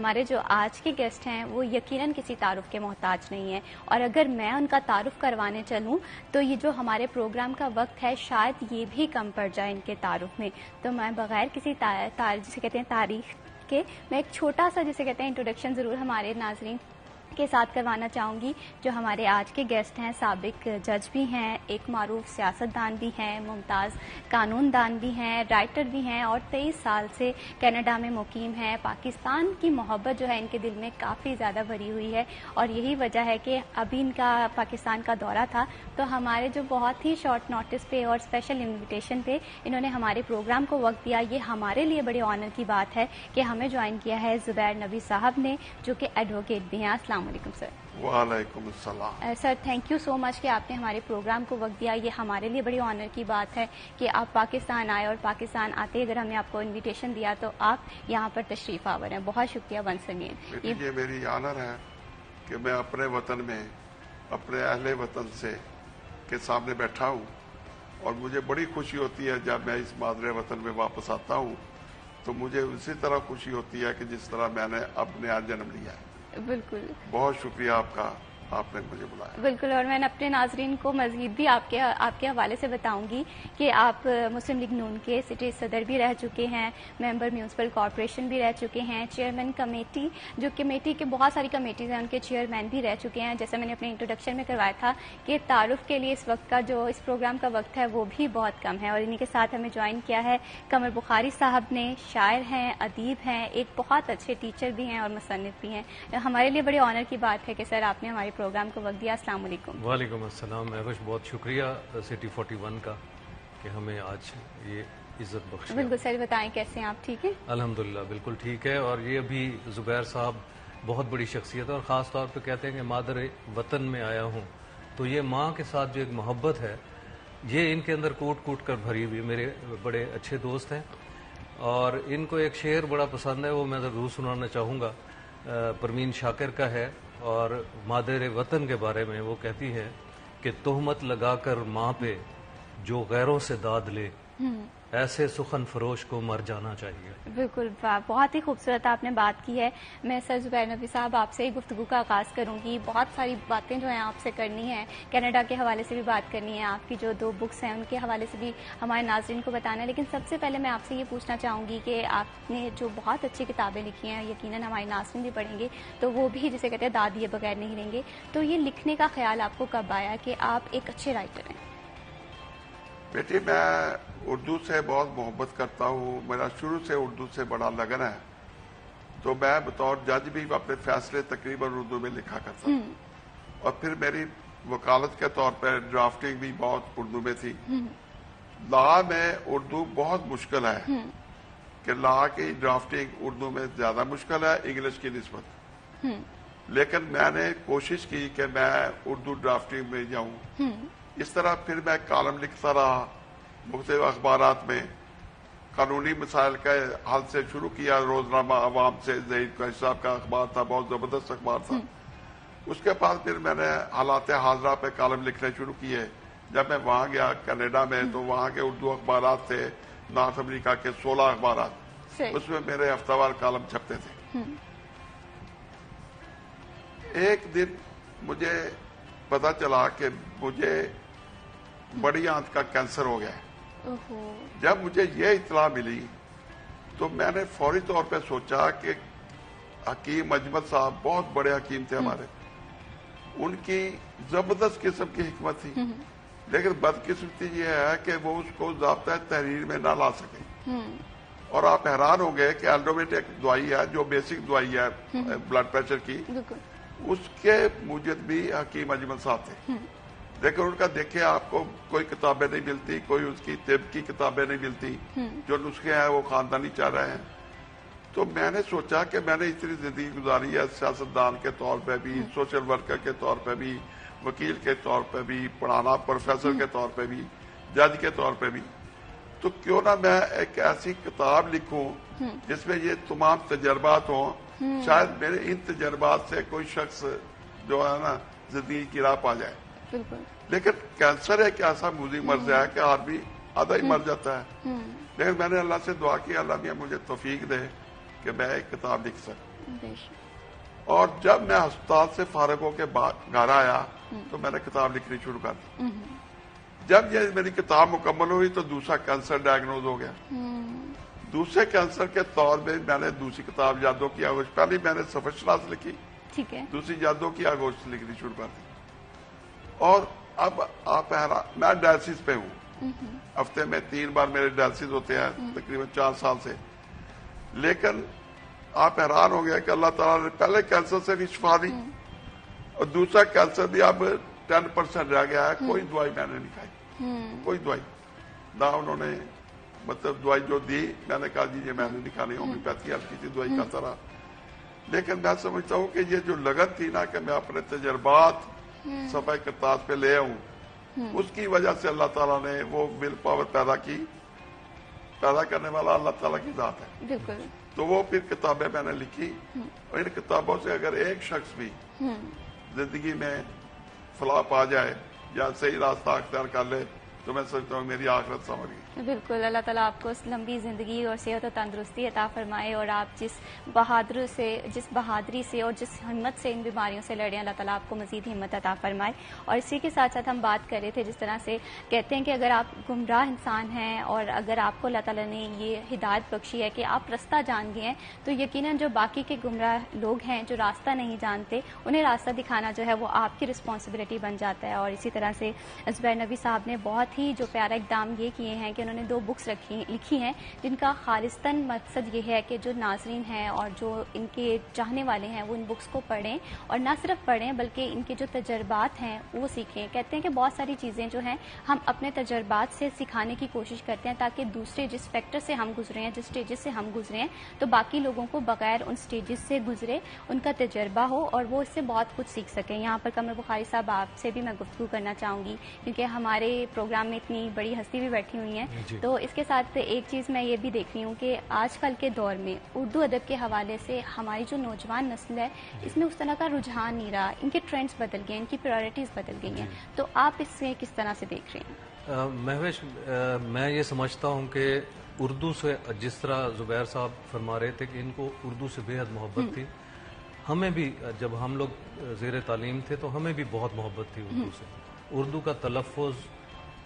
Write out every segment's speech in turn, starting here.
ہمارے جو آج کے گیسٹ ہیں وہ یقیناً کسی تعارف کے محتاج نہیں ہیں، اور اگر میں ان کا تعارف کروانے چلوں تو یہ جو ہمارے پروگرام کا وقت ہے شاید یہ بھی کم پڑ جائے ان کے تعارف میں. تو میں بغیر کسی جسے کہتے ہیں تاریخ کے میں ایک چھوٹا سا جسے کہتے ہیں انٹروڈکشن ضرور ہمارے ناظرین کے ساتھ کروانا چاہوں گی. جو ہمارے آج کے گیسٹ ہیں سابق جج بھی ہیں، ایک معروف سیاستدان بھی ہیں، ممتاز قانون دان بھی ہیں، رائٹر بھی ہیں، اور 23 سال سے کینیڈا میں مقیم ہیں. پاکستان کی محبت جو ہے ان کے دل میں کافی زیادہ بھری ہوئی ہے، اور یہی وجہ ہے کہ ابھی ان کا پاکستان کا دورہ تھا تو ہمارے جو بہت ہی شارٹ نوٹس پہ اور اسپیشل انویٹیشن پہ انہوں نے ہمارے پروگرام کو وقت دیا. یہ ہمارے لیے بڑے آنر کی بات ہے کہ ہمیں جوائن کیا ہے زبیر نبی صاحب نے، جو کہ ایڈوکیٹ بھی ہیں. السلام علیکم سر. وعلیکم السلام. سر تھینک یو سو مچ کہ آپ نے ہمارے پروگرام کو وقت دیا. یہ ہمارے لیے بڑی آنر کی بات ہے کہ آپ پاکستان آئے، اور پاکستان آتے اگر ہم نے آپ کو انویٹیشن دیا تو آپ یہاں پر تشریف آور ہیں. بہت شکریہ ونس اگین. یہ میری آنر ہے کہ میں اپنے وطن میں اپنے اہل وطن سے کے سامنے بیٹھا ہوں، اور مجھے بڑی خوشی ہوتی ہے جب میں اس مادر وطن میں واپس آتا ہوں تو مجھے اسی طرح خوشی ہوتی ہے کہ جس طرح میں نے اب نیا جنم لیا ہے. بالکل بہت شکریہ آپ کا، آپ نے مجھے بلایا. بالکل. اور میں اپنے ناظرین کو مزید بھی آپ کے حوالے سے بتاؤں گی کہ آپ مسلم لیگ نون کے سٹی صدر بھی رہ چکے ہیں، ممبر میونسپل کارپوریشن بھی رہ چکے ہیں، چیئرمین کمیٹی جو کمیٹی کے بہت ساری کمیٹیز ہیں ان کے چیئرمین بھی رہ چکے ہیں. جیسا میں نے اپنے انٹروڈکشن میں کروایا تھا کہ تعارف کے لیے اس وقت کا جو اس پروگرام کا وقت ہے وہ بھی بہت کم ہے، اور انہی کے ساتھ ہمیں جوائن کیا ہے قمر بخاری صاحب نے. شاعر ہیں، ادیب ہیں، ایک بہت اچھے ٹیچر بھی ہیں اور مصنف بھی ہیں. ہمارے لیے بڑے آنر کی بات ہے کہ سر آپ نے ہمارے پروگرام کو وقت دیا. السلام علیکم. وعلیکم السلام. محوش بہت شکریہ سٹی 41 کا کہ ہمیں آج یہ عزت بخشی. بالکل سر بتائیں کیسے ہیں آپ؟ ٹھیک ہے الحمدللہ بالکل ٹھیک ہے. اور یہ ابھی زبیر صاحب بہت بڑی شخصیت ہے، اور خاص طور پہ کہتے ہیں کہ مادر وطن میں آیا ہوں، تو یہ ماں کے ساتھ جو ایک محبت ہے یہ ان کے اندر کوٹ کوٹ کر بھری ہوئی. میرے بڑے اچھے دوست ہیں اور ان کو ایک شعر بڑا پسند ہے، وہ میں ضرور سنانا چاہوں گا. پروین شاکر کا ہے، اور مادر وطن کے بارے میں وہ کہتی ہے کہ تہمت لگا کر ماں پہ جو غیروں سے داد لے، ایسے سخن فروش کو مر جانا چاہیے. بالکل. بہت ہی خوبصورت آپ نے بات کی ہے. میں سر زبیر نبی صاحب آپ سے گفتگو کا آغاز کروں گی. بہت ساری باتیں جو ہیں آپ سے کرنی ہیں، کینیڈا کے حوالے سے بھی بات کرنی ہے، آپ کی جو 2 بکس ہیں ان کے حوالے سے بھی ہمارے ناظرین کو بتانا ہے. لیکن سب سے پہلے میں آپ سے یہ پوچھنا چاہوں گی کہ آپ نے جو بہت اچھی کتابیں لکھی ہیں، یقیناً ہمارے ناظرین بھی پڑھیں گے تو وہ بھی جسے کہتے ہیں داد دیے بغیر نہیں رہیں گے. تو یہ لکھنے کا خیال آپ کو کب آیا کہ آپ ایک اچھے رائٹر ہیں؟ بیٹی میں اردو سے بہت محبت کرتا ہوں، میرا شروع سے اردو سے بڑا لگن ہے، تو میں بطور جج بھی اپنے فیصلے تقریباً اردو میں لکھا کرتا ہوں. اور پھر میری وکالت کے طور پہ ڈرافٹنگ بھی بہت اردو میں تھی. لا میں اردو بہت مشکل ہے کہ لا کی ڈرافٹنگ اردو میں زیادہ مشکل ہے انگلش کی نسبت، لیکن میں نے کوشش کی کہ میں اردو ڈرافٹنگ میں جاؤں. اس طرح پھر میں کالم لکھتا رہا مختلف اخبارات میں. قانونی مسائل کے حل سے شروع کیا، روزنامہ عوام سے ظہیر قریشی صاحب کا اخبار تھا، بہت زبردست اخبار تھا. اس کے بعد پھر میں نے حالات حاضرہ پہ کالم لکھنے شروع کیے. جب میں وہاں گیا کینیڈا میں تو وہاں کے اردو اخبارات تھے نارتھ امریکہ کے 16 اخبارات، اس میں میرے ہفتہ وار کالم چھپتے تھے. ایک دن مجھے پتا چلا کہ مجھے بڑی آنت کا کینسر ہو گیا ہے. جب مجھے یہ اطلاع ملی تو میں نے فوری طور پہ سوچا کہ حکیم اجمل صاحب بہت بڑے حکیم تھے ہمارے، ان کی زبردست قسم کی حکمت تھی، لیکن بدقسمتی یہ ہے کہ وہ اس کو ضابطۂ تحریر میں نہ لا سکے. اور آپ حیران ہوں گے کہ الڈومیٹ ایک دوائی ہے جو بیسک دوائی ہے بلڈ پریشر کی، اس کے موجد بھی حکیم اجمل صاحب تھے. لیکن ان کا دیکھیں آپ کو کوئی کتابیں نہیں ملتی، کوئی اس کی طب کی کتابیں نہیں ملتی، جو نسخے ہیں وہ خاندانی چاہ رہے ہیں. تو میں نے سوچا کہ میں نے اتنی زندگی گزاری ہے سیاستدان کے طور پہ بھی، سوشل ورکر کے طور پہ بھی، وکیل کے طور پہ بھی، پڑھانا پروفیسر کے طور پہ بھی، جج کے طور پہ بھی، تو کیوں نہ میں ایک ایسی کتاب لکھوں جس میں یہ تمام تجربات ہوں. شاید میرے ان تجربات سے کوئی شخص جو ہے نا زندگی کی راہ پا جائے. لیکن کینسر ایک ایسا موذی مرض ہے کہ آدمی آدھا ہی مر جاتا ہے. لیکن میں نے اللہ سے دعا کی اللہ میاں مجھے توفیق دے کہ میں ایک کتاب لکھ سکوں. اور جب میں ہسپتال سے فارغ ہو کے گھر آیا تو میں نے کتاب لکھنی شروع کر دی. جب یہ میری کتاب مکمل ہوئی تو دوسرا کینسر ڈائگنوز ہو گیا. دوسرے کینسر کے طور میں نے دوسری کتاب یادوں کی آگوش، پہلی میں نے سفر شناس لکھی، ٹھیک ہے، دوسری یادوں کی آگوش لکھنی شروع کر دی. اور اب آپ میں ڈائلسس پہ ہوں، ہفتے میں 3 بار میرے ڈائلسس ہوتے ہیں تقریباً 4 سال سے. لیکن آپ حیران ہو گیا کہ اللہ تعالیٰ نے پہلے کینسر سے بھی شفا دی اور دوسرا کینسر بھی اب 10% رہ گیا ہے. کوئی دوائی میں نے نہیں کھائی، کوئی دوائی نہ انہوں نے، مطلب دوائی جو دی میں نے کہا جی یہ میں نے نہیں کھانی، ہومیوپیتھی کی تھی دوائی کھاتا رہا. لیکن میں سمجھتا ہوں کہ یہ جو لگن تھی نا کہ میں اپنے تجربات صفحہ کرتاز پہ لے آؤں، اس کی وجہ سے اللہ تعالیٰ نے وہ ول پاور پیدا کرنے والا اللہ تعالیٰ کی ذات ہے. بالکل. تو وہ پھر کتابیں میں نے لکھی، اور ان کتابوں سے اگر ایک شخص بھی زندگی میں فلاح پا جائے یا صحیح راستہ اختیار کر لے تو میں سمجھتا ہوں میری آخرت سمجھ گئی. بالکل. اللہ تعالیٰ آپ کو لمبی زندگی اور صحت و تندرستی عطا فرمائے، اور آپ جس بہادری سے اور جس ہمت سے ان بیماریوں سے لڑیں، اللہ تعالیٰ آپ کو مزید ہمت عطا فرمائے. اور اسی کے ساتھ ساتھ ہم بات کر رہے تھے جس طرح سے کہتے ہیں کہ اگر آپ گمراہ انسان ہیں اور اگر آپ کو اللہ تعالیٰ نے یہ ہدایت بخشی ہے کہ آپ رستہ جان گئے ہیں، تو یقیناً جو باقی کے گمراہ لوگ ہیں جو راستہ نہیں جانتے، انہیں راستہ دکھانا جو ہے وہ آپ کی رسپانسبلٹی بن جاتا ہے. اور اسی طرح سے زبیر نبی صاحب نے بہت ہی جو پیارا اقدام یہ کیے ہیں کہ انہوں نے 2 بکس لکھی ہیں جن کا خالصتاً مقصد یہ ہے کہ جو ناظرین ہیں اور جو ان کے چاہنے والے ہیں وہ ان بکس کو پڑھیں، اور نہ صرف پڑھیں بلکہ ان کے جو تجربات ہیں وہ سیکھیں. کہتے ہیں کہ بہت ساری چیزیں جو ہیں ہم اپنے تجربات سے سکھانے کی کوشش کرتے ہیں تاکہ دوسرے جس فیکٹر سے ہم گزرے ہیں، جس سٹیجز سے ہم گزرے ہیں، تو باقی لوگوں کو بغیر ان سٹیجز سے گزرے ان کا تجربہ ہو اور وہ اس سے بہت کچھ سیکھ سکیں. یہاں پر قمر بخاری صاحب آپ سے بھی میں گفتگو کرنا چاہوں گی کیونکہ ہمارے پروگرام میں اتنی بڑی ہستی بھی بیٹھی ہوئی ہیں. تو اس کے ساتھ ایک چیز میں یہ بھی دیکھ رہی ہوں کہ آج کل کے دور میں اردو ادب کے حوالے سے ہماری جو نوجوان نسل ہے اس میں اس طرح کا رجحان نہیں رہا، ان کے ٹرینڈز بدل گئے، ان کی پرائرٹیز بدل گئی ہیں. تو آپ اس سے کس طرح سے دیکھ رہے ہیں؟ مہوش، میں یہ سمجھتا ہوں کہ اردو سے جس طرح زبیر صاحب فرما رہے تھے کہ ان کو اردو سے بے حد محبت تھی، ہمیں بھی جب ہم لوگ زیر تعلیم تھے تو ہمیں بھی بہت محبت تھی اردو سے. اردو کا تلفظ،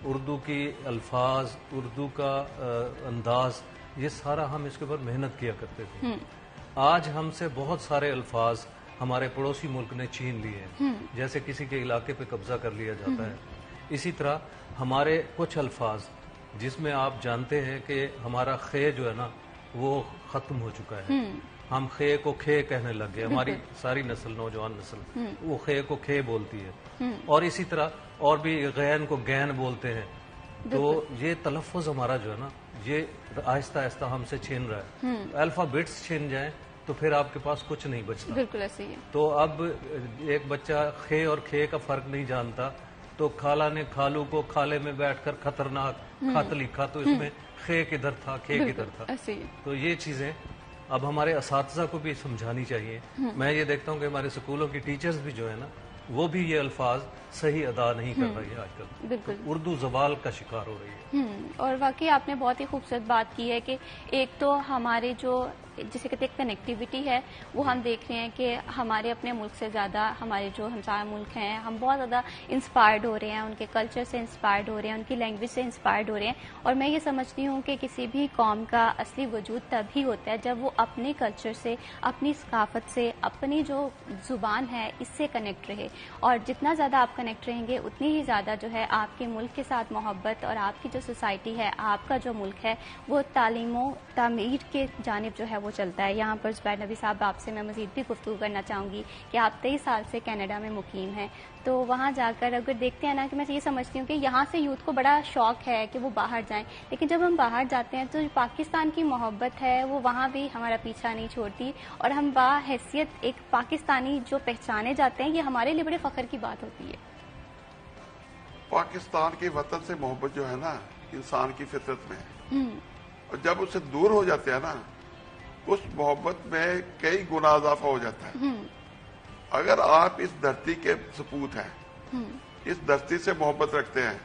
اردو کی الفاظ، اردو کا انداز، یہ سارا ہم اس کے اوپر محنت کیا کرتے تھے. آج ہم سے بہت سارے الفاظ ہمارے پڑوسی ملک نے چھین لیے ہیں، جیسے کسی کے علاقے پہ قبضہ کر لیا جاتا ہے. اسی طرح ہمارے کچھ الفاظ جس میں آپ جانتے ہیں کہ ہمارا خے جو ہے نا وہ ختم ہو چکا ہے. ہم خے کو کھے کہنے لگ گئے، ہماری ساری نسل، نوجوان نسل وہ خے کو کھے بولتی ہے. اور اسی طرح اور بھی غین کو گین بولتے ہیں. تو یہ تلفظ ہمارا جو ہے نا یہ آہستہ آہستہ ہم سے چھین رہا ہے. الفابیٹس چھین جائیں تو پھر آپ کے پاس کچھ نہیں بچتا. بالکل ایسے ہی ہے. تو اب ایک بچہ خے اور کھے کا فرق نہیں جانتا، تو خالہ نے کھالو کو کھالے میں بیٹھ کر خطرناک خط لکھا، تو اس میں خے کدھر تھا، کھے کدھر تھا. تو یہ چیزیں اب ہمارے اساتذہ کو بھی سمجھانی چاہیے. میں یہ دیکھتا ہوں کہ ہمارے اسکولوں کی ٹیچرز بھی جو ہے نا وہ بھی یہ الفاظ صحیح ادا نہیں کر رہی ہے آج کل. بالکل. اردو زوال کا شکار ہو رہی ہے. اور واقعی آپ نے بہت ہی خوبصورت بات کی ہے کہ ایک تو ہمارے جو جسے کہتے ہیں کنیکٹیوٹی ہے وہ ہم دیکھ رہے ہیں کہ ہمارے اپنے ملک سے زیادہ ہمارے جو ہمسایہ ملک ہیں ہم بہت زیادہ انسپائرڈ ہو رہے ہیں، ان کے کلچر سے انسپائرڈ ہو رہے ہیں، ان کی لینگویج سے انسپائرڈ ہو رہے ہیں. اور میں یہ سمجھتی ہوں کہ کسی بھی قوم کا اصلی وجود تب ہی ہوتا ہے جب وہ اپنے کلچر سے، اپنی ثقافت سے، اپنی جو زبان ہے اس سے کنیکٹ رہے. اور جتنا زیادہ آپ کنیکٹ رہیں گے اتنی ہی زیادہ جو ہے آپ کے ملک کے ساتھ محبت اور آپ کی جو سوسائٹی ہے، آپ کا جو ملک ہے وہ تعلیم و تعمیر کے جانب جو ہے وہ چلتا ہے. یہاں پر زبیر نبی صاحب آپ سے میں مزید بھی گفتگو کرنا چاہوں گی کہ آپ 23 سال سے کینیڈا میں مقیم ہیں. تو وہاں جا کر اگر دیکھتے ہیں نا کہ میں یہ سمجھتی ہوں کہ یہاں سے یوتھ کو بڑا شوق ہے کہ وہ باہر جائیں، لیکن جب ہم باہر جاتے ہیں تو پاکستان کی محبت ہے وہ وہاں بھی ہمارا پیچھا نہیں چھوڑتی، اور ہم باحیثیت ایک پاکستانی جو پہچانے جاتے ہیں یہ ہمارے لیے بڑے فخر کی بات ہوتی ہے. پاکستان کے وطن سے محبت جو ہے نا انسان کی فطرت میں ہے، اور جب اسے دور ہو جاتے ہیں نا اس محبت میں کئی گنا اضافہ ہو جاتا ہے. اگر آپ اس دھرتی کے سپوت ہیں، اس دھرتی سے محبت رکھتے ہیں،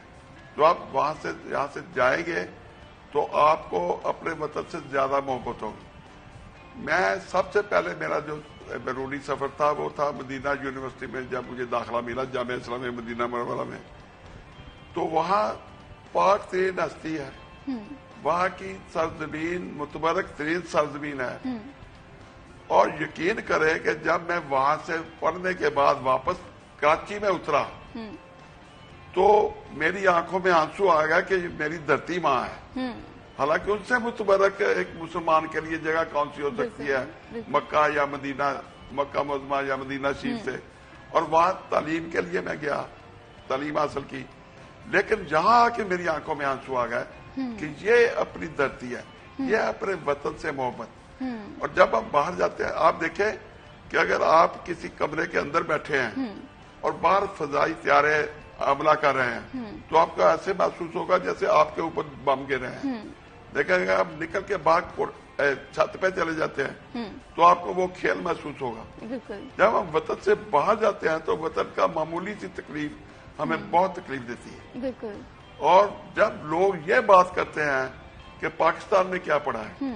تو آپ وہاں سے یہاں سے جائیں گے تو آپ کو اپنے وطن سے زیادہ محبت ہوگی. میں سب سے پہلے میرا جو بیرونی سفر تھا وہ تھا مدینہ یونیورسٹی میں. جب مجھے داخلہ ملا جامعہ اسلامیہ مدینہ منورہ میں, تو وہاں پاک ترین ہستی ہے, وہاں کی سرزمین متبرک ترین سرزمین ہے. اور یقین کرے کہ جب میں وہاں سے پڑھنے کے بعد واپس کراچی میں اترا تو میری آنکھوں میں آنسو آ گیا کہ میری دھرتی ماں ہے. حالانکہ ان سے متبرک ایک مسلمان کے لیے جگہ کون سی ہو سکتی ہے, مکہ یا مدینہ, مکہ معظمہ یا مدینہ شریف سے. اور وہاں تعلیم کے لیے میں گیا, تعلیم حاصل کی, لیکن جہاں آ کے میری آنکھوں میں آنسو آ گئے کہ یہ اپنی دھرتی ہے, یہ اپنے وطن سے محبت. اور جب ہم باہر جاتے ہیں, آپ دیکھیں کہ اگر آپ کسی کمرے کے اندر بیٹھے ہیں اور باہر فضائی طیارے حملہ کر رہے ہیں تو آپ کو ایسے محسوس ہوگا جیسے آپ کے اوپر بم گر رہے ہیں. دیکھیں اگر آپ نکل کے باہر چھت پہ چلے جاتے ہیں تو آپ کو وہ کھیل محسوس ہوگا. جب ہم وطن سے باہر جاتے ہیں تو وطن کا معمولی سی تکلیف ہمیں بہت تکلیف دیتی ہے. اور جب لوگ یہ بات کرتے ہیں کہ پاکستان میں کیا پڑا ہے,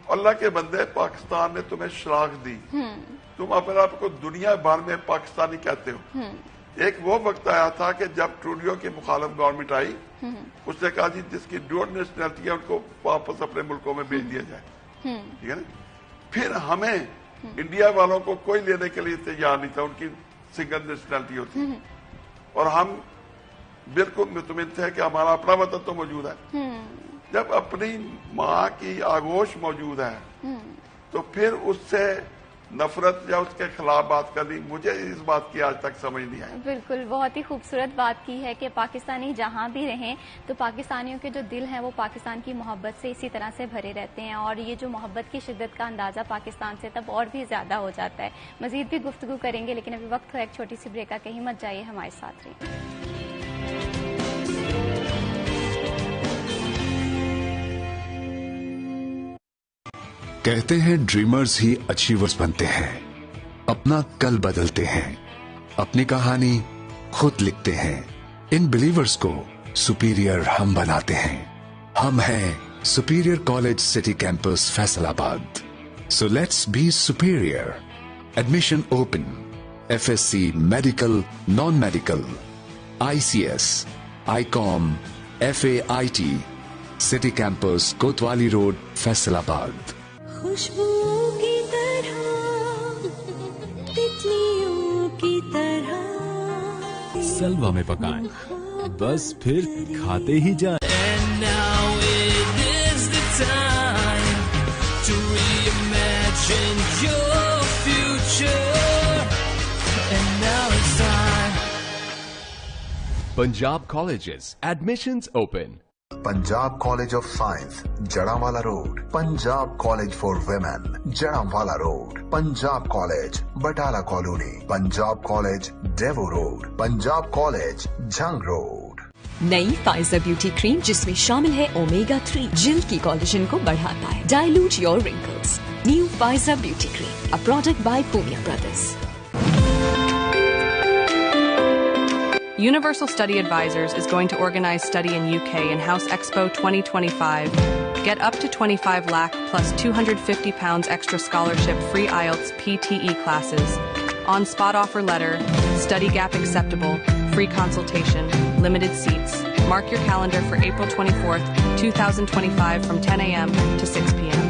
اللہ کے بندے پاکستان نے تمہیں شراخت دی, تم اپنے آپ کو دنیا بھر میں پاکستانی کہتے ہو. ایک وہ وقت آیا تھا کہ جب ٹروڈیو کی مخالف گورنمنٹ آئی, اس نے کہا جی جس کی ڈیوڈ نیشنلٹی ہے ان کو واپس اپنے ملکوں میں بھیج دیا جائے. ٹھیک ہے نا. پھر ہمیں انڈیا والوں کو کوئی لینے کے لیے تیار نہیں تھا, ان کی سنگل نیشنلٹی ہوتی, اور ہم بالکل مطمئن تھے کہ ہمارا اپنا وطن تو موجود ہے. جب اپنی ماں کی آغوش موجود ہے تو پھر اس سے نفرت یا اس کے خلاف بات کرنی, مجھے اس بات کی آج تک سمجھ نہیں آئی. بالکل, بہت ہی خوبصورت بات کی ہے کہ پاکستانی جہاں بھی رہیں تو پاکستانیوں کے جو دل ہیں وہ پاکستان کی محبت سے اسی طرح سے بھرے رہتے ہیں, اور یہ جو محبت کی شدت کا اندازہ پاکستان سے تب اور بھی زیادہ ہو جاتا ہے. مزید بھی گفتگو کریں گے, لیکن ابھی وقت ہو ایک چھوٹی سی بریک کا, کہیں مت جائیے, ہمارے ساتھ رہیں. کہتے ہیں ڈریمرز ہی اچیورز بنتے ہیں, اپنا کل بدلتے ہیں, اپنی کہانی خود لکھتے ہیں. ان بلیورز کو سپیریئر ہم بناتے ہیں. ہم ہیں superior college city campus Faisalabad. So let's be superior. Admission open. FSc medical, non medical, ICS, ICOM, FAIT. City campus Kotwali road Faisalabad. خوشبو کی طرح, تتلیوں کی طرح سلوا میں پکائیں, بس پھر کھاتے ہی جائیں. And now it is the time to reimagine your future. And now it's time. Punjab Colleges. Admissions open. Punjab College of Science, Jadawala Road. Punjab College for Women, Jadawala Road. Punjab College, Batala Colony. Punjab College, Devo Road. Punjab College, Jhang Road. نئی Pfizer beauty کریم جس میں شامل ہے omega 3, جلد کی collagen کو بڑھاتا ہے. Dilute your wrinkles. New Pfizer beauty cream, a product by Poonia Brothers. Universal Study Advisors is going to organize Study in UK in House Expo 2025. Get up to 25 lakh plus £250 extra scholarship, free IELTS PTE classes, on-spot offer letter, study gap acceptable, free consultation, limited seats. Mark your calendar for April 24th, 2025 from 10 a.m. to 6 p.m.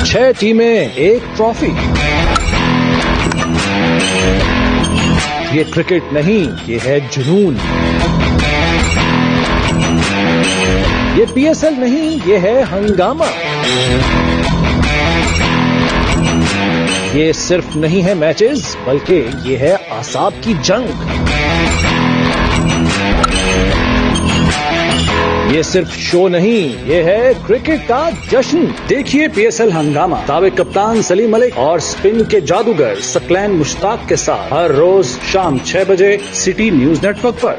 چھ ٹیمیں, ایک trophy. یہ cricket نہیں, یہ ہے جنون. یہ PSL نہیں, یہ ہے ہنگامہ. یہ صرف نہیں ہے میچز, بلکہ یہ ہے اعصاب کی جنگ. یہ صرف شو نہیں, یہ ہے کرکٹ کا جشن. دیکھیے PSL ہنگامہ سابق کپتان سلیم ملک اور سپن کے جادوگر ثقلین مشتاق کے ساتھ ہر روز شام 6 بجے سٹی نیوز نیٹ ورک پر.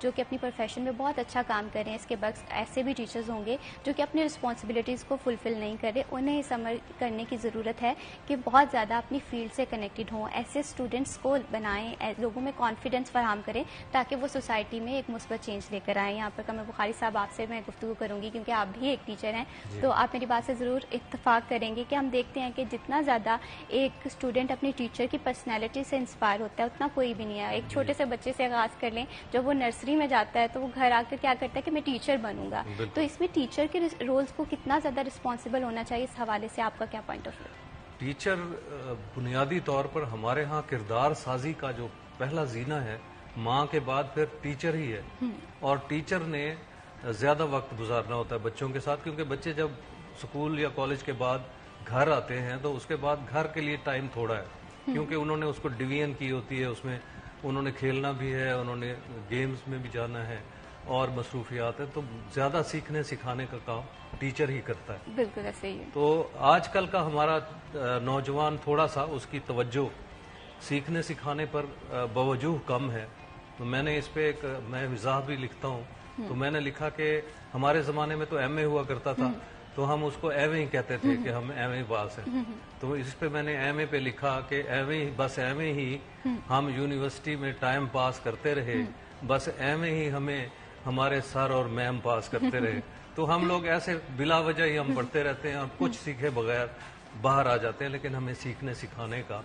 جو کہ اپنی پروفیشن میں بہت اچھا کام کریں، اس کے برعکس ایسے بھی ٹیچرز ہوں گے جو کہ اپنی رسپانسبلٹیز کو فلفل نہیں کر رہے، انہیں سمجھ کرنے کی ضرورت ہے کہ بہت زیادہ اپنی فیلڈ سے کنیکٹڈ ہوں، ایسے اسٹوڈنٹس کو بنائیں، لوگوں میں کانفیڈنس فراہم کریں تاکہ وہ سوسائٹی میں ایک مثبت چینج لے کر آئیں. یہاں پر قمر بخاری صاحب آپ سے میں گفتگو کروں گی کیونکہ آپ بھی ایک ٹیچر ہیں، تو آپ میری بات سے ضرور اتفاق کریں گے کہ ہم دیکھتے ہیں کہ جتنا زیادہ ایک اسٹوڈنٹ اپنی ٹیچر کی پرسنالٹی سے انسپائر ہوتا ہے اتنا کوئی بھی نہیں ہے. ایک چھوٹے سے بچے سے آغاز کر لیں، جب وہ نرسری میں جاتا ہے تو وہ گھر آ کر کیا کرتا ہے کہ میں ٹیچر بنوں گا. تو اس میں ٹیچر کے رولز کو کتنا زیادہ رسپانسبل ہونا چاہیے، اس حوالے سے آپ کا کیا پوائنٹ آف ویو؟ ٹیچر بنیادی طور پر ہمارے ہاں کردار سازی کا جو پہلا زینہ ہے، ماں کے بعد پھر ٹیچر ہی ہے. اور ٹیچر نے زیادہ وقت گزارنا ہوتا ہے بچوں کے ساتھ، کیونکہ بچے جب اسکول یا کالج کے بعد گھر آتے ہیں تو اس کے بعد گھر کے لیے ٹائم تھوڑا ہے، کیونکہ انہوں نے اس کو ڈویژن کی ہوتی ہے، اس میں انہوں نے کھیلنا بھی ہے، انہوں نے گیمز میں بھی جانا ہے اور مصروفیات ہیں، تو زیادہ سیکھنے سکھانے کا کام ٹیچر ہی کرتا ہے. بالکل ایسے ہی. تو آج کل کا ہمارا نوجوان تھوڑا سا اس کی توجہ سیکھنے سکھانے پر بوجوہ کم ہے. تو میں نے اس پہ میں وضاح بھی لکھتا ہوں، تو میں نے لکھا کہ ہمارے زمانے میں تو ایم اے ہوا کرتا تھا تو ہم اس کو ایم اے ہی کہتے تھے کہ ہم ایم اے پاس ہیں. تو اس پہ میں نے ایم اے پہ لکھا کہ ایم اے بس ایم اے ہی ہم یونیورسٹی میں ٹائم پاس کرتے رہے، بس ایم اے ہی ہمیں ہمارے سر اور میم پاس کرتے رہے. تو ہم لوگ ایسے بلا وجہ ہی ہم پڑھتے رہتے ہیں اور کچھ سیکھے بغیر باہر آ جاتے ہیں. لیکن ہمیں سیکھنے سکھانے کا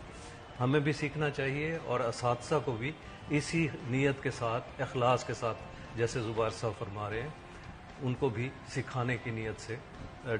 ہمیں بھی سیکھنا چاہیے اور اساتذہ کو بھی اسی نیت کے ساتھ، اخلاص کے ساتھ، جیسے زبیر صاحب فرما رہے ہیں، ان کو بھی سکھانے کی نیت سے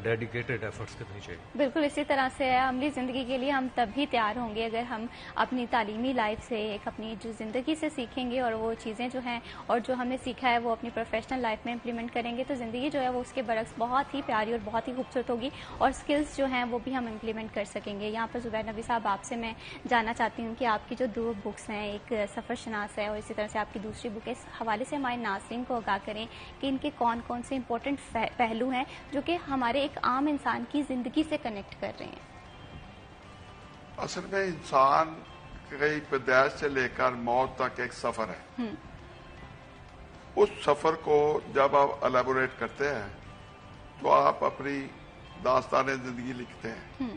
ڈیڈیکیٹڈ ایفرٹس کرنی چاہیے. بالکل اسی طرح سے عملی زندگی کے لیے ہم تب ہی تیار ہوں گے اگر ہم اپنی تعلیمی لائف سے، ایک اپنی جو زندگی سے سیکھیں گے اور وہ چیزیں جو ہیں اور جو ہم نے سیکھا ہے وہ اپنی پروفیشنل لائف میں امپلیمنٹ کریں گے، تو زندگی جو ہے وہ اس کے برعکس بہت ہی پیاری اور بہت ہی خوبصورت ہوگی اور سکلز جو ہیں وہ بھی ہم امپلیمنٹ کر سکیں گے. یہاں پر زبیر نبی صاحب آپ سے میں جاننا چاہتی ہوں کہ آپ کی جو 2 بکس ہیں، ایک سفر شناس ہے اور اسی طرح سے آپ کی دوسری بک ہے، اس حوالے سے ہمارے ناظرین کو آگاہ کریں کہ ان کے کون کون سے امپورٹنٹ پہلو ہیں جو کہ ہمارے ایک عام انسان کی زندگی سے کنیکٹ کر رہے ہیں. اصل میں انسان کی پیدائش سے لے کر موت تک ایک سفر ہے. اس سفر کو جب آپ الیبوریٹ کرتے ہیں تو آپ اپنی داستان زندگی لکھتے ہیں.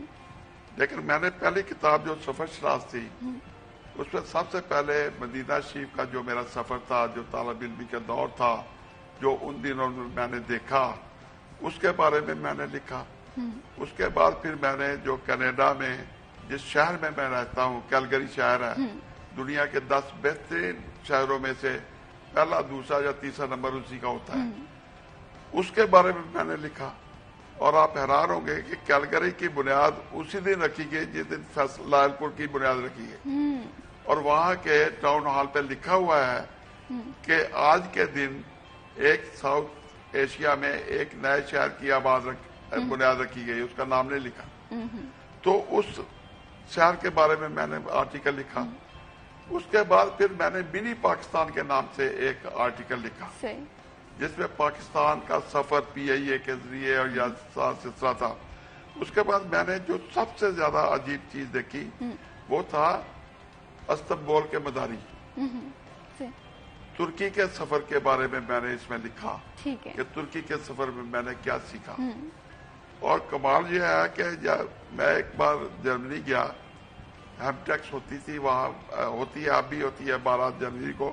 لیکن میں نے پہلی کتاب جو سفر شناس تھی، اس میں سب سے پہلے مدینہ شریف کا جو میرا سفر تھا، جو طالب علمی کا دور تھا، جو ان دنوں میں نے دیکھا، اس کے بارے میں میں نے لکھا. اس کے بعد پھر میں نے جو کینیڈا میں جس شہر میں رہتا ہوں، کیلگری شہر ہے، دنیا کے 10 بہترین شہروں میں سے پہلا، دوسرا یا تیسرا نمبر اسی کا ہوتا ہے، اس کے بارے میں نے لکھا. اور آپ حیران ہوں گے کہ کیلگری کی بنیاد اسی دن رکھی گئی جس دن لائل پور کی بنیاد رکھی گئی. اور وہاں کے ٹاؤن ہال پہ لکھا ہوا ہے کہ آج کے دن ایک ساؤتھ ایشیا میں ایک نئے شہر کی بنیاد رکھی گئی، اس کا نام نہیں لکھا. تو اس شہر کے بارے میں نے آرٹیکل لکھا. اس کے بعد پھر میں نے منی پاکستان کے نام سے ایک آرٹیکل لکھا جس میں پاکستان کا سفر PIA کے ذریعے اور یا سلسلہ تھا. اس کے بعد میں نے جو سب سے زیادہ عجیب چیز دیکھی وہ تھا استنبول کے مداری. ترکی کے سفر کے بارے میں نے اس میں لکھا کہ ترکی کے سفر میں میں نے کیا سیکھا. اور کمال یہ ہے کہ جب میں ایک بار جرمنی گیا، ہیم ٹیکس ہوتی تھی وہاں، ہوتی ہے اب بھی ہوتی ہے 12 جنوری کو.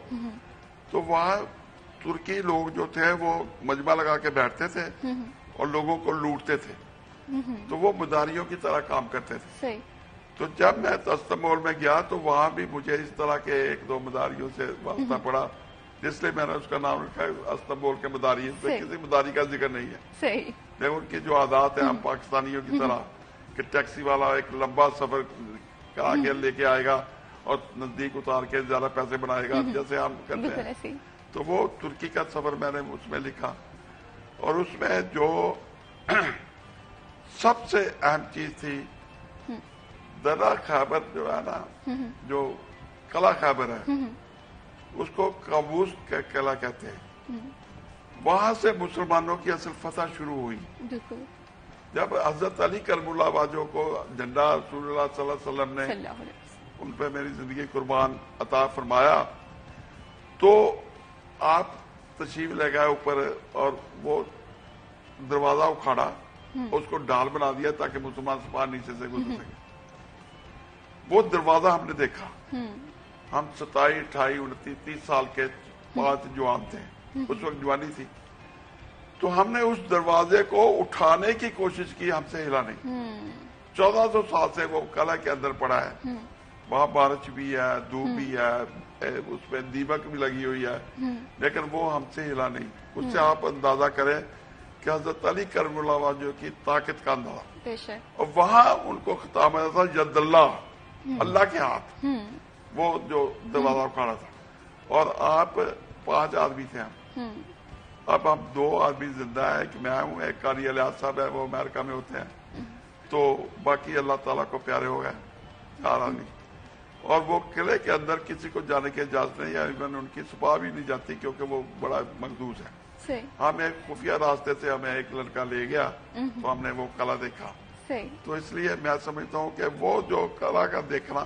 تو وہاں ترکی لوگ جو تھے وہ مجمع لگا کے بیٹھتے تھے اور لوگوں کو لوٹتے تھے. تو وہ مداریوں کی طرح کام کرتے تھے. تو جب میں استنبول میں گیا تو وہاں بھی مجھے اس طرح کے 1-2 مداریوں سے واسطہ پڑا، جس لیے میں نے اس کا نام رکھا ہے استنبول کے مداری. اس میں کسی مداری کا ذکر نہیں ہے، لیکن ان کی جو عادات ہیں ہم پاکستانیوں کی طرح کہ ٹیکسی والا ایک لمبا سفر آگے لے کے آئے گا اور نزدیک اتار کے زیادہ پیسے بنائے گا جیسے ہم کرتے ہیں. تو وہ ترکی کا سفر میں نے اس میں لکھا. اور اس میں جو سب سے اہم چیز تھی، درہ خیبر جو ہے نا، جو قلعہ خیبر ہے، اس کو قابوس کا قلعہ کہتے ہیں. وہاں سے مسلمانوں کی اصل فتح شروع ہوئی. جب حضرت علی کرم اللہ واجو کو جھنڈا رسول اللہ صلی اللہ علیہ وسلم نے ان پہ میری زندگی قربان عطا فرمایا، تو آپ تشریف لے گئے اوپر اور وہ دروازہ اکھاڑا، اس کو ڈال بنا دیا تاکہ مسلمان سپاہ نیچے سے گزر سکے. وہ دروازہ ہم نے دیکھا. ہم 27, 28, 29, 30 سال کے 5 جوان تھے، اس وقت جوانی تھی. تو ہم نے اس دروازے کو اٹھانے کی کوشش کی، ہم سے ہلا نہیں. 1400 سال سے وہ قلعہ کے اندر پڑا ہے. وہاں بارش بھی ہے، دھوپ بھی ہے، اس پہ دیمک بھی لگی ہوئی ہے، لیکن وہ ہم سے ہلا نہیں. اس سے آپ اندازہ کریں کہ حضرت علی کرم اللہ وجہ کی طاقت کا اندازہ. اور وہاں ان کو خطاب آیا تھا ید اللہ کے ہاتھ، وہ جو دروازہ اکھاڑا تھا. اور آپ 5 آدمی تھے. اب ہم 2 آدمی زندہ ہیں، ایک میں ہوں، ایک قاری الیاس صاحب ہے، وہ امریکہ میں ہوتے ہیں. تو باقی اللہ تعالیٰ کو پیارے ہو گئے 4 آدمی. اور وہ قلعے کے اندر کسی کو جانے کی اجازت نہیں ہے، ایون ان کی سپاہ بھی نہیں جاتی کیونکہ وہ بڑا مقدوس ہے. ہم ایک خفیہ راستے سے ہمیں ایک لڑکا لے گیا تو ہم نے وہ قلعہ دیکھا. تو اس لیے میں سمجھتا ہوں کہ وہ جو قلعہ کا دیکھنا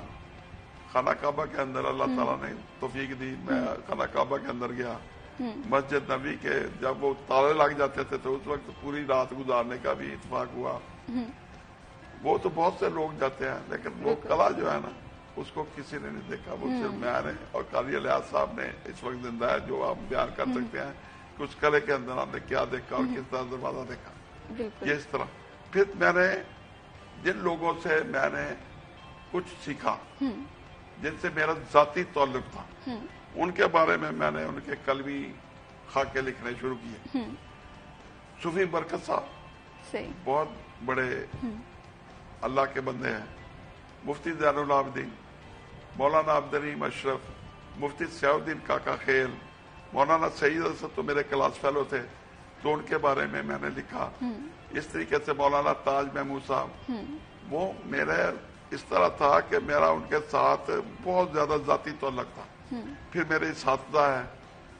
خانہ کعبہ کے اندر اللہ تعالیٰ نے توفیق دی. میں خانہ کعبہ کے اندر گیا، مسجد نبی کے جب وہ تالے لگ جاتے تھے تو اس وقت پوری رات گزارنے کا بھی اتفاق ہوا. وہ تو بہت سے لوگ جاتے ہیں، لیکن وہ قلعہ جو ہے نا اس کو کسی نے نہیں دیکھا، وہ صرف میں نے اور قاری الیاس صاحب نے اس وقت زندہ ہے جو آپ بیان کر سکتے ہیں کہ اس قلعے کے اندر ہم نے کیا دیکھا اور کس طرح دروازہ دیکھا. یہ اس طرح پھر میں نے جن لوگوں سے میں نے کچھ سیکھا، جن سے میرا ذاتی تعلق تھا، ان کے بارے میں نے ان کے قلبی خاکے لکھنے شروع کیے. صوفی برکت صاحب بہت بڑے اللہ کے بندے ہیں. مفتی زین العابدین، مولانا عبدالرحیم اشرف، مفتی سیاح الدین کاکا خیل، مولانا سعید اسد تو میرے کلاس فیلو تھے تو ان کے بارے میں نے لکھا. اس طریقے سے مولانا تاج محمود صاحب، وہ میرے اس طرح تھا کہ میرا ان کے ساتھ بہت زیادہ ذاتی تعلق تھا. پھر میرے اساتذہ ہیں،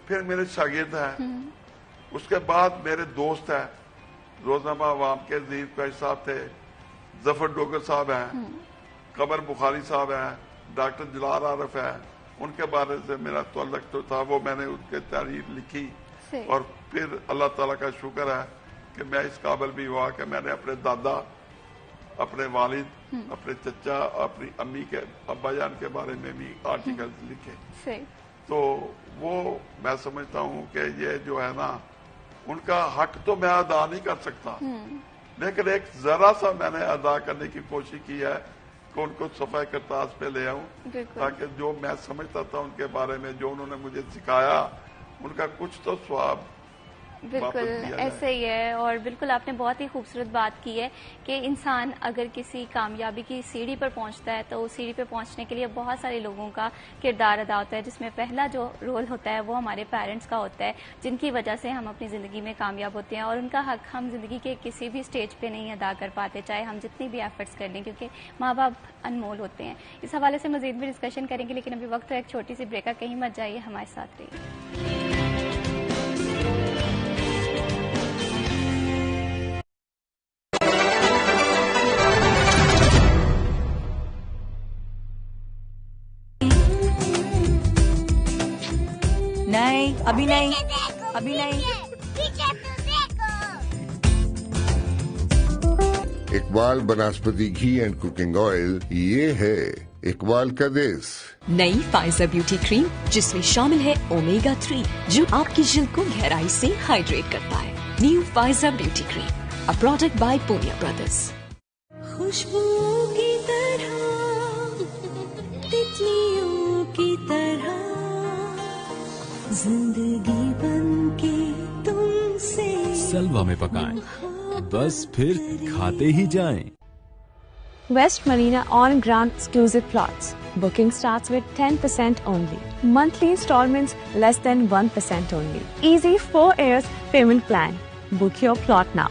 پھر میرے شاگرد ہیں، اس کے بعد میرے دوست ہیں. روزنامہ عوام کے ظہیر قریشی صاحب تھے، ظفر ڈوگر صاحب ہیں، قمر بخاری صاحب ہیں، ڈاکٹر جلال عارف ہیں. ان کے بارے سے میرا تعلق تو تھا، وہ میں نے ان کے تحریر لکھی. اور پھر اللہ تعالیٰ کا شکر ہے کہ میں اس قابل بھی ہوا کہ میں نے اپنے دادا، اپنے والد، اپنے چچا، اپنی امی کے ابا جان کے بارے میں بھی آرٹیکل لکھے. تو وہ میں سمجھتا ہوں کہ یہ جو ہے نا ان کا حق تو میں ادا نہیں کر سکتا، لیکن ایک ذرا سا میں نے ادا کرنے کی کوشش کی ہے کہ ان کو صفحہ کرتاس پہ لے آؤں، تاکہ جو میں سمجھتا تھا ان کے بارے میں، جو انہوں نے مجھے سکھایا، ان کا کچھ تو ثواب. بالکل ایسے ہی ہے. اور بالکل آپ نے بہت ہی خوبصورت بات کی ہے کہ انسان اگر کسی کامیابی کی سیڑھی پر پہنچتا ہے تو اس سیڑھی پہ پہنچنے کے لیے بہت سارے لوگوں کا کردار ادا ہوتا ہے، جس میں پہلا جو رول ہوتا ہے وہ ہمارے پیرنٹس کا ہوتا ہے، جن کی وجہ سے ہم اپنی زندگی میں کامیاب ہوتے ہیں. اور ان کا حق ہم زندگی کے کسی بھی سٹیج پہ نہیں ادا کر پاتے، چاہے ہم جتنی بھی ایفرٹس کر لیں، کیونکہ ماں باپ انمول ہوتے ہیں. اس حوالے سے مزید بھی ڈسکشن کریں گے، لیکن ابھی وقت ہے ایک چھوٹی سی بریک کا. کہیں مت جائیے، ہمارے ساتھ رہیے. نہیں ابھی نہیں، ابھی نہیں. اقبال بناسپتی گھی اینڈ کوکنگ آئل، یہ ہے اقبال کا دیس. نئی فائزہ بیوٹی کریم جس میں شامل ہے اومیگا 3 جو آپ کی جلد کو گہرائی سے ہائیڈریٹ کرتا ہے. New Faiza beauty cream, a product by Punia brothers. خوشبو کی طرح، تتلیوں کی طرح، زندگی بن کے تم سے سلوا میں پکائیں، بس پھر کھاتے ہی جائیں. West Marina on ground exclusive plots. Booking starts with 10% only. Monthly installments less than 1% only. Easy 4 years payment plan. Book your plot now.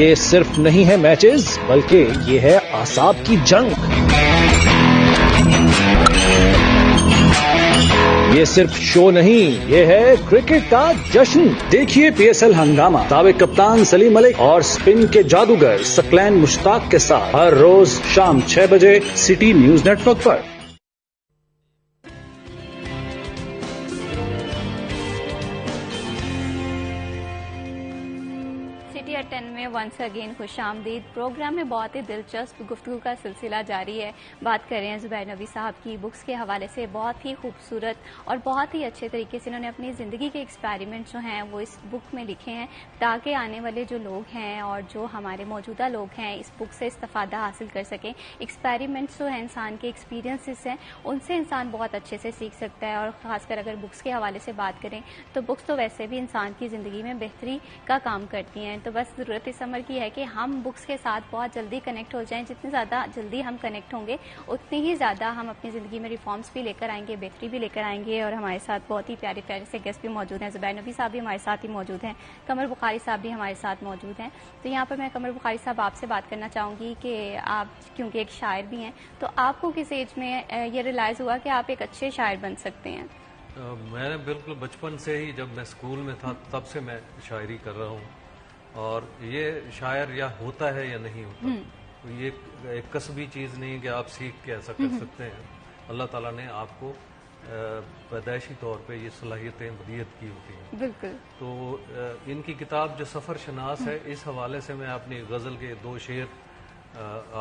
یہ صرف نہیں ہے میچز بلکہ یہ ہے اعصاب کی جنگ. یہ صرف شو نہیں، یہ ہے کرکٹ کا جشن. دیکھیے PSL ہنگامہ سابق کپتان سلیم ملک اور اسپن کے جادوگر سکلین مشتاق کے ساتھ ہر روز شام 6 بجے سٹی نیوز نیٹ ورک پر. سٹی ایٹ 10 میں ونس اگین خوش آمدید. پروگرام میں بہت ہی دلچسپ گفتگو کا سلسلہ جاری ہے. بات کر رہے ہیں زبیر نبی صاحب کی بکس کے حوالے سے. بہت ہی خوبصورت اور بہت ہی اچھے طریقے سے انہوں نے اپنی زندگی کے ایکسپیریمنٹ جو ہیں وہ اس بک میں لکھے ہیں تاکہ آنے والے جو لوگ ہیں اور جو ہمارے موجودہ لوگ ہیں اس بک سے استفادہ حاصل کر سکیں. ایکسپیریمنٹس جو ہیں انسان کے ایکسپیرینسز ہیں ان سے انسان بہت اچھے سے سیکھ سکتا ہے. اور خاص کر اگر بکس کے حوالے سے بات کریں تو بکس تو ویسے بھی انسان کی زندگی میں بہتری کا کام کرتی ہیں. تو بس ضرورت اس عمر کی ہے کہ ہم بکس کے ساتھ بہت جلدی کنیکٹ ہو جائیں. جتنی زیادہ جلدی ہم کنیکٹ ہوں گے اتنی ہی زیادہ ہم اپنی زندگی میں ریفارمز بھی لے کر آئیں گے, بہتری بھی لے کر آئیں گے. اور ہمارے ساتھ بہت ہی پیارے پیارے سے گیسٹ بھی موجود ہیں. زبیر نبی صاحب بھی ہمارے ساتھ ہی موجود ہیں, قمر بخاری صاحب بھی ہمارے ساتھ موجود ہیں. تو یہاں پر میں قمر بخاری صاحب آپ سے بات کرنا چاہوں گی کہ آپ کیونکہ ایک شاعر بھی ہیں تو آپ کو کس ایج میں یہ ریلائز ہوا کہ آپ ایک اچھے شاعر بن سکتے ہیں؟ میں نے بالکل بچپن سے ہی, جب میں اسکول میں تھا تب سے میں شاعری کر رہا ہوں. اور یہ شاعر یا ہوتا ہے یا نہیں ہوتا, یہ ایک کسبی چیز نہیں کہ آپ سیکھ کے ایسا کر سکتے ہیں. اللہ تعالیٰ نے آپ کو پیدائشی طور پہ یہ صلاحیتیں ودیت کی ہوتی ہیں. بالکل. تو ان کی کتاب جو سفر شناس ہے, اس حوالے سے میں اپنی غزل کے 2 شعر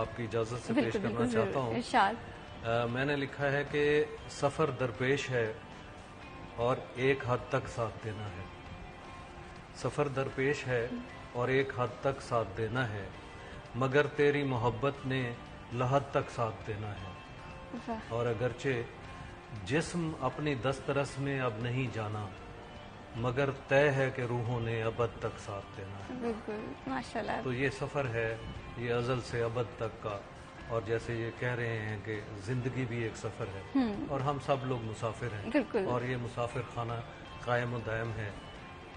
آپ کی اجازت سے پیش کرنا چاہتا ہوں. میں نے لکھا ہے کہ سفر درپیش ہے اور ایک حد تک ساتھ دینا ہے. سفر درپیش ہے اور ایک حد تک ساتھ دینا ہے, مگر تیری محبت نے لحد تک ساتھ دینا ہے. اور اگرچہ جسم اپنی دسترس میں اب نہیں جانا, مگر طے ہے کہ روحوں نے ابد تک ساتھ دینا ہے. بالکل ماشاءاللہ. تو یہ سفر ہے, یہ ازل سے ابد تک کا. اور جیسے یہ کہہ رہے ہیں کہ زندگی بھی ایک سفر ہے اور ہم سب لوگ مسافر ہیں, اور یہ مسافر خانہ قائم و دائم ہے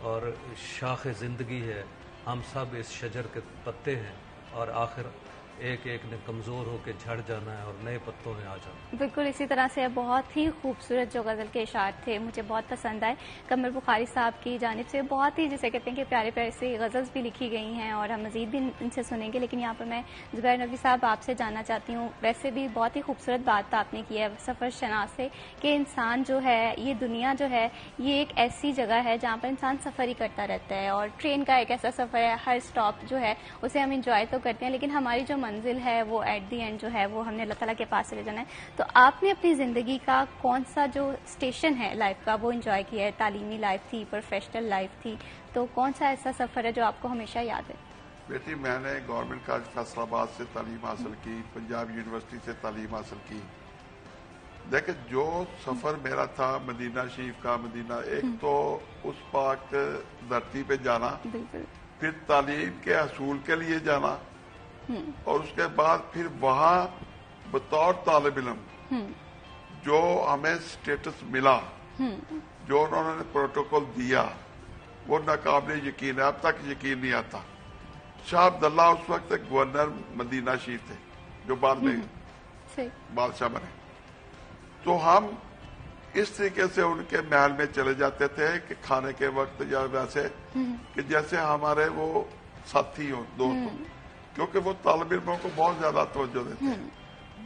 اور شاخ زندگی ہے. ہم سب اس شجر کے پتے ہیں اور آخر ایک ایک نے کمزور ہو کے جھڑ جانا ہے اور نئے پتوں میں آ جانا. بالکل اسی طرح سے بہت ہی خوبصورت جو غزل کے اشعار تھے مجھے بہت پسند آئے قمر بخاری صاحب کی جانب سے. بہت ہی جسے کہتے ہیں کہ پیارے پیارے سے غزلز بھی لکھی گئی ہیں اور ہم مزید بھی ان سے سنیں گے. لیکن یہاں پر میں زبیر نبی صاحب آپ سے جاننا چاہتی ہوں, ویسے بھی بہت ہی خوبصورت بات آپ نے کی ہے سفر شناس سے کہ انسان جو ہے, یہ دنیا جو ہے یہ ایک ایسی جگہ ہے جہاں پر انسان سفر ہی کرتا رہتا ہے. اور ٹرین کا ایک ایسا سفر ہے, ہر اسٹاپ جو ہے اسے ہم انجوائے تو کرتے ہیں لیکن ہماری جو منزل ہے وہ ایٹ دی اینڈ جو ہے وہ ہم نے اللہ تعالیٰ کے پاس چلے جانا ہے. تو آپ نے اپنی زندگی کا کون سا جو اسٹیشن ہے لائف کا وہ انجوائے کیا ہے؟ تعلیمی لائف تھی, پروفیشنل لائف تھی, تو کون سا ایسا سفر ہے جو آپ کو ہمیشہ یاد ہے؟ بیٹی میں نے گورنمنٹ کالج فیصل آباد سے تعلیم حاصل کی, پنجاب یونیورسٹی سے تعلیم حاصل کی. دیکھیں جو سفر میرا تھا مدینہ شریف کا, مدینہ ایک تو اس پاک دھرتی پہ جانا, پھر تعلیم کے حصول کے لیے جانا, اور اس کے بعد پھر وہاں بطور طالب علم جو ہمیں سٹیٹس ملا, جو انہوں نے پروٹوکول دیا, وہ ناقابل یقین ہے. اب تک یقین نہیں آتا. شاہ عبداللہ اس وقت گورنر مدینہ شریف تھے جو بعد میں بادشاہ بنے. تو ہم اس طریقے سے ان کے محل میں چلے جاتے تھے کہ کھانے کے وقت یا ویسے کہ جیسے ہمارے وہ ساتھی ہو, دوست ہو, کیونکہ وہ طالب علموں کو بہت زیادہ توجہ دیتے ہیں,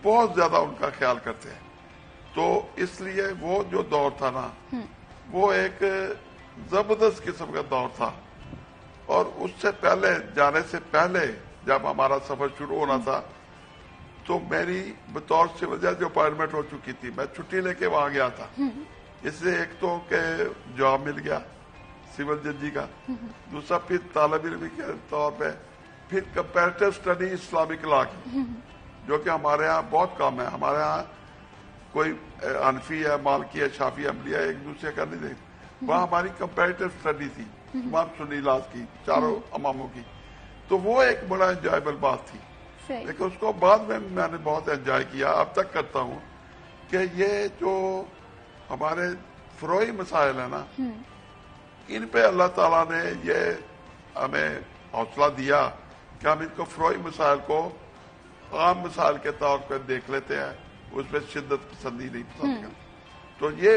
بہت زیادہ ان کا خیال کرتے ہیں. تو اس لیے وہ جو دور تھا نا وہ ایک زبردست قسم کا دور تھا. اور اس سے پہلے, جانے سے پہلے جب ہمارا سفر شروع ہونا تھا تو میری بطور سول جج جو اپائنٹمنٹ ہو چکی تھی, میں چھٹی لے کے وہاں گیا تھا. اس سے ایک تو کہ جاب مل گیا سول ججی کا, دوسرا پھر طالب علم کے طور پہ پھر کمپیریٹو اسٹڈی اسلامک لا کی, جو کہ ہمارے ہاں بہت کم ہے. ہمارے ہاں کوئی حنفی ہے, مالکی ہے, شافعی ہے, حنبلی ہے, ایک دوسرے کا نہیں دیکھتے. وہاں ہماری کمپیریٹو اسٹڈی تھی تمام سنی لاز کی, چاروں اماموں کی. تو وہ ایک بڑا انجوائبل بات تھی. لیکن اس کو بعد میں نے بہت انجوائے کیا, اب تک کرتا ہوں, کہ یہ جو ہمارے فروعی مسائل ہیں نا, ان پہ اللہ تعالیٰ نے یہ ہمیں حوصلہ دیا کہ ہم ان کو فروئی مسائل کو عام مثال کے طور پہ دیکھ لیتے ہیں, اس میں شدت پسندی نہیں پسند کرتے. تو یہ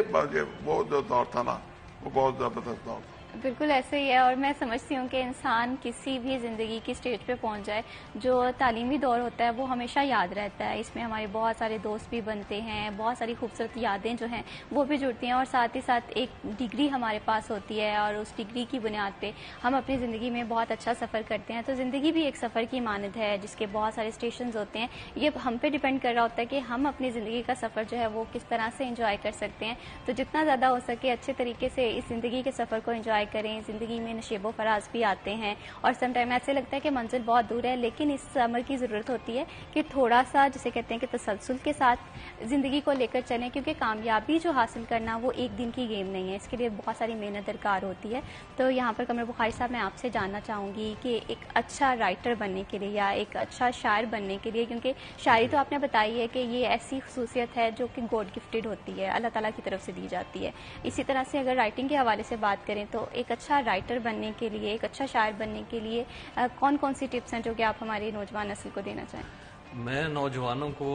وہ جو دور تھا نا, وہ بہت زبردست دور تھا. بالکل ایسے ہی ہے, اور میں سمجھتی ہوں کہ انسان کسی بھی زندگی کی اسٹیج پہ پہنچ جائے, جو تعلیمی دور ہوتا ہے وہ ہمیشہ یاد رہتا ہے. اس میں ہمارے بہت سارے دوست بھی بنتے ہیں, بہت ساری خوبصورت یادیں جو ہیں وہ بھی جڑتی ہیں, اور ساتھ ہی ساتھ ایک ڈگری ہمارے پاس ہوتی ہے, اور اس ڈگری کی بنیاد پہ ہم اپنی زندگی میں بہت اچھا سفر کرتے ہیں. تو زندگی بھی ایک سفر کی مانند ہے جس کے بہت سارے اسٹیشنز ہوتے ہیں. یہ ہم پہ ڈیپینڈ کر رہا ہوتا ہے کہ ہم اپنی زندگی کا سفر جو ہے وہ کس طرح سے انجوائے کر سکتے ہیں. تو جتنا زیادہ ہو سکے اچھے طریقے سے اس زندگی کے سفر کو انجوائے کریں. زندگی میں نشیب و فراز بھی آتے ہیں, اور سم ٹائم ایسے لگتا ہے کہ منزل بہت دور ہے, لیکن اس عمر کی ضرورت ہوتی ہے کہ تھوڑا سا جسے کہتے ہیں کہ تسلسل کے ساتھ زندگی کو لے کر چلیں, کیونکہ کامیابی جو حاصل کرنا وہ ایک دن کی گیم نہیں ہے, اس کے لیے بہت ساری محنت درکار ہوتی ہے. تو یہاں پر قمر بخاری صاحب میں آپ سے جاننا چاہوں گی کہ ایک اچھا رائٹر بننے کے لیے یا ایک اچھا شاعر بننے کے لیے, کیونکہ شاعری تو آپ نے بتائی ہے کہ یہ ایسی خصوصیت ہے جو کہ گاڈ گفٹڈ ہوتی ہے, اللہ تعالیٰ کی طرف سے دی جاتی ہے. اسی طرح سے اگر رائٹنگ کے حوالے سے بات کریں تو ایک اچھا رائٹر بننے کے لیے, ایک اچھا شاعر بننے کے لیے کون کون سی ٹپس ہیں جو کہ آپ ہماری نوجوان نسل کو دینا چاہیں؟ میں نوجوانوں کو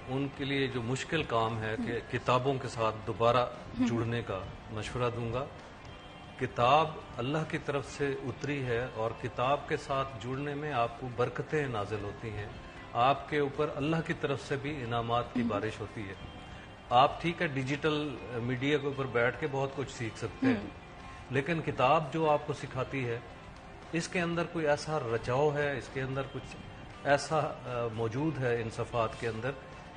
ان کے لیے جو مشکل کام ہے کہ کتابوں کے ساتھ دوبارہ جڑنے کا مشورہ دوں گا. کتاب اللہ کی طرف سے اتری ہے, اور کتاب کے ساتھ جڑنے میں آپ کو برکتیں نازل ہوتی ہیں, آپ کے اوپر اللہ کی طرف سے بھی انعامات کی بارش ہوتی ہے. آپ ٹھیک ہے ڈیجیٹل میڈیا کے اوپر بیٹھ کے بہت کچھ سیکھ سکتے ہیں, لیکن کتاب جو آپ کو سکھاتی ہے اس کے اندر کوئی ایسا رچاؤ ہے, اس کے اندر کچھ ایسا موجود ہے ان صفحات کے اندر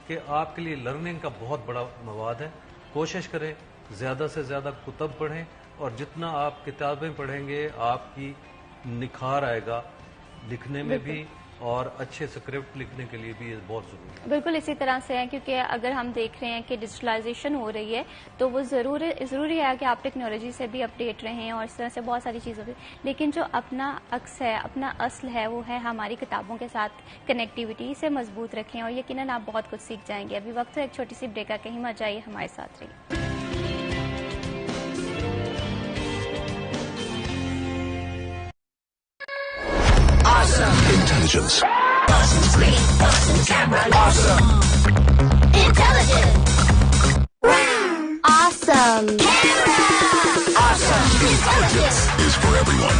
کہ آپ کے لیے لرننگ کا بہت بڑا مواد ہے. کوشش کریں زیادہ سے زیادہ کتب پڑھیں, اور جتنا آپ کتابیں پڑھیں گے آپ کی نکھار آئے گا لکھنے میں بھی, اور اچھے اسکرپٹ لکھنے کے لیے بھی یہ بہت ضروری ہے. بالکل اسی طرح سے ہے, کیونکہ اگر ہم دیکھ رہے ہیں کہ ڈیجیٹلائزیشن ہو رہی ہے تو وہ ضروری ہے کہ آپ ٹیکنالوجی سے بھی اپڈیٹ رہیں, اور اس طرح سے بہت ساری چیزوں پہ, لیکن جو اپنا عکس ہے, اپنا اصل ہے, وہ ہے ہماری کتابوں کے ساتھ کنیکٹیوٹی سے مضبوط رکھیں, اور یقیناً آپ بہت کچھ سیکھ جائیں گے. ابھی وقت ہے ایک چھوٹی سی بریک کا, کہیں مت جائیے, ہمارے ساتھ رہیے. Intelligence. Awesome screen, awesome camera, awesome intelligence. Awesome camera, awesome intelligence is for everyone.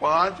5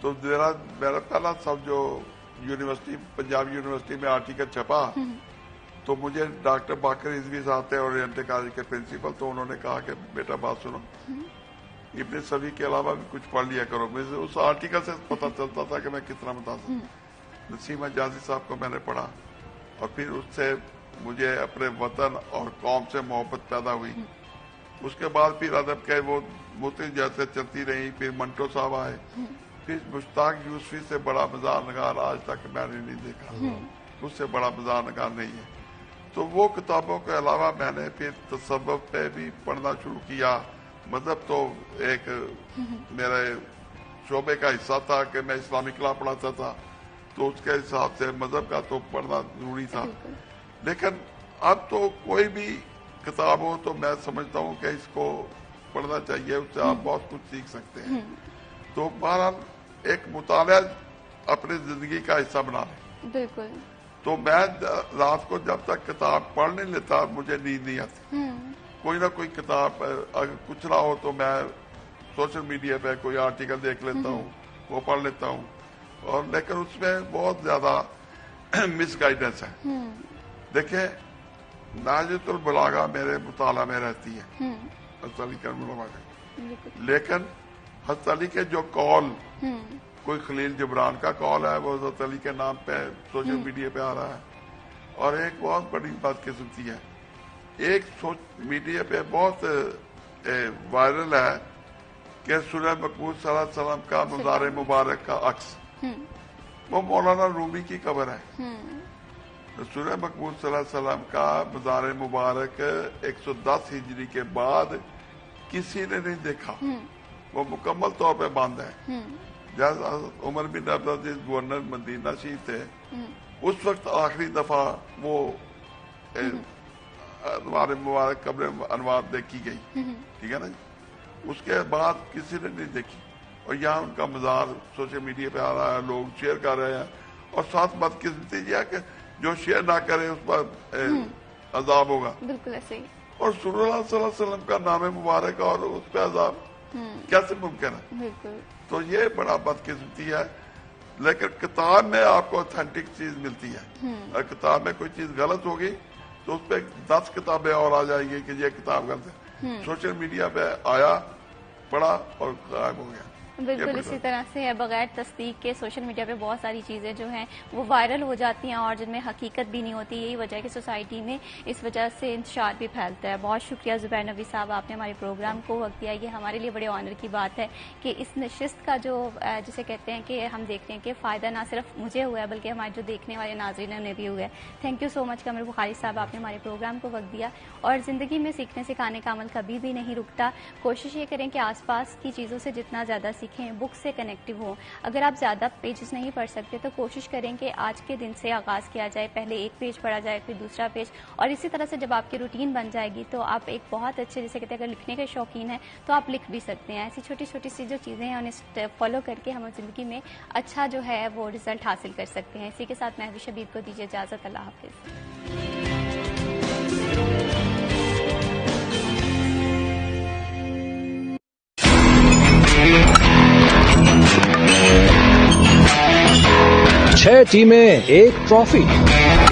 تو میرا پہلا سب جو یونیورسٹی پنجاب یونیورسٹی میں آرٹیکل چھپا تو مجھے ڈاکٹر باقر رضوی صاحب تھے اورینٹل کالج کے پرنسپل، تو انہوں نے کہا کہ بیٹا بات سنو، ابن صفی کے علاوہ بھی کچھ پڑھ لیا کرو. مجھے اس آرٹیکل سے پتہ چلتا تھا کہ میں کتنا متاثر. نسیم حجازی صاحب کو میں نے پڑھا اور پھر اس سے مجھے اپنے وطن اور قوم سے محبت پیدا ہوئی. اس کے بعد پھر ادب کے وہ مختلف جیسے چلتی رہی. پھر منٹو صاحب آئے، پھر مشتاق یوسفی سے بڑا مزاح نگار آج تک میں نے نہیں دیکھا، اس سے بڑا مزاح نگار نہیں ہے. تو وہ کتابوں کے علاوہ میں نے پھر تصوف پہ بھی پڑھنا شروع کیا. مذہب تو ایک میرے شعبے کا حصہ تھا کہ میں اسلامک لا پڑھاتا تھا، تو اس کے حساب سے مذہب کا تو پڑھنا ضروری تھا. لیکن اب تو کوئی بھی کتاب ہو تو میں سمجھتا ہوں کہ اس کو پڑھنا چاہیے، اس سے آپ بہت کچھ سیکھ سکتے ہیں. تو بہرحال ایک مطالعہ اپنی زندگی کا حصہ بنا لیں. بالکل. تو میں رات کو جب تک کتاب پڑھ نہیں لیتا مجھے نیند نہیں آتی. کوئی نہ کوئی کتاب اگر کچھ نہ ہو تو میں سوشل میڈیا پہ کوئی آرٹیکل دیکھ لیتا ہوں، وہ پڑھ لیتا ہوں. اور لیکن اس میں بہت زیادہ مس گائیڈنس ہے. دیکھیں ناجت البلاغہ میرے مطالعہ میں رہتی ہے حضرت علی کرم اللہ وجہ، لیکن حضرت علی کے جو قول، کوئی خلیل جبران کا قول ہے وہ حضرت علی کے نام پہ سوشل میڈیا پہ آ رہا ہے. اور ایک بہت بڑی بدقسمتی ہے، ایک میڈیا پہ بہت وائرل ہے کہ سورہ مقبول صلی اللہ علیہ وسلم کا مزار مبارک کا عکس وہ مولانا رومی کی قبر ہے. سورہ مقبول صلی اللہ علیہ وسلم کا مزار مبارک 110 ہجری کے بعد کسی نے نہیں دیکھا، وہ مکمل طور پہ بند ہے. جب عمر بن عبدالعزیز گورنر مدینہ شریف تھے اس وقت آخری دفعہ وہ انوار مبارک قبر انوار دیکھی گئی، ٹھیک ہے نا جی. اس کے بعد کسی نے نہیں دیکھی، اور یہاں ان کا مزار سوشل میڈیا پہ آ رہا ہے، لوگ شیئر کر رہے ہیں. اور ساتھ بدقسمتی یہ ہے کہ جو شیئر نہ کرے اس پر عذاب ہوگا. بالکل ایسے ہی. اور صلی اللہ علیہ وسلم کا نام مبارک اور اس پہ عذاب کیسے ممکن ہے؟ بالکل. تو یہ بڑا بدقسمتی ہے. لیکن کتاب میں آپ کو اوتھینٹک چیز ملتی ہے. اگر کتاب میں کوئی چیز غلط ہوگی تو اس پہ 10 کتابیں اور آ جائیں گی کہ یہ کتاب غلط ہے. سوشل میڈیا پہ آیا، پڑھا اور غائب ہو گیا. بالکل اسی طرح سے بغیر تصدیق کے سوشل میڈیا پہ بہت ساری چیزیں جو ہیں وہ وائرل ہو جاتی ہیں اور جن میں حقیقت بھی نہیں ہوتی. یہی وجہ ہے کہ سوسائٹی میں اس وجہ سے انتشار بھی پھیلتا ہے. بہت شکریہ زبیر نبی صاحب، آپ نے ہمارے پروگرام کو وقت دیا. یہ ہمارے لیے بڑے آنر کی بات ہے کہ اس نشست کا جو جسے کہتے ہیں کہ ہم دیکھتے ہیں کہ فائدہ نہ صرف مجھے ہوا ہے بلکہ ہمارے جو دیکھنے والے ناظرین انہیں بھی ہوا ہے. تھینک یو سو مچ قمر بخاری صاحب، آپ نے ہمارے پروگرام کو وقت دیا. اور زندگی میں سیکھنے سکھانے کا عمل کبھی بھی نہیں رکتا. کوشش یہ کریں کہ آس پاس کی چیزوں سے جتنا زیادہ سیکھیں، بک سے کنیکٹو ہو. اگر آپ زیادہ پیجز نہیں پڑھ سکتے تو کوشش کریں کہ آج کے دن سے آغاز کیا جائے، پہلے ایک پیج پڑھا جائے پھر دوسرا پیج، اور اسی طرح سے جب آپ کی روٹین بن جائے گی تو آپ ایک بہت اچھے جیسے کہتے ہیں اگر لکھنے کے شوقین ہیں تو آپ لکھ بھی سکتے ہیں. ایسی چھوٹی چھوٹی سی جو چیزیں ہیں انہیں فالو کر کے ہم زندگی میں اچھا جو ہے وہ رزلٹ حاصل کر سکتے ہیں. اسی کے ساتھ مہوش شبیر کو دیجیے اجازت. اللہ حافظ. چھ ٹیمیں ایک ٹرافی.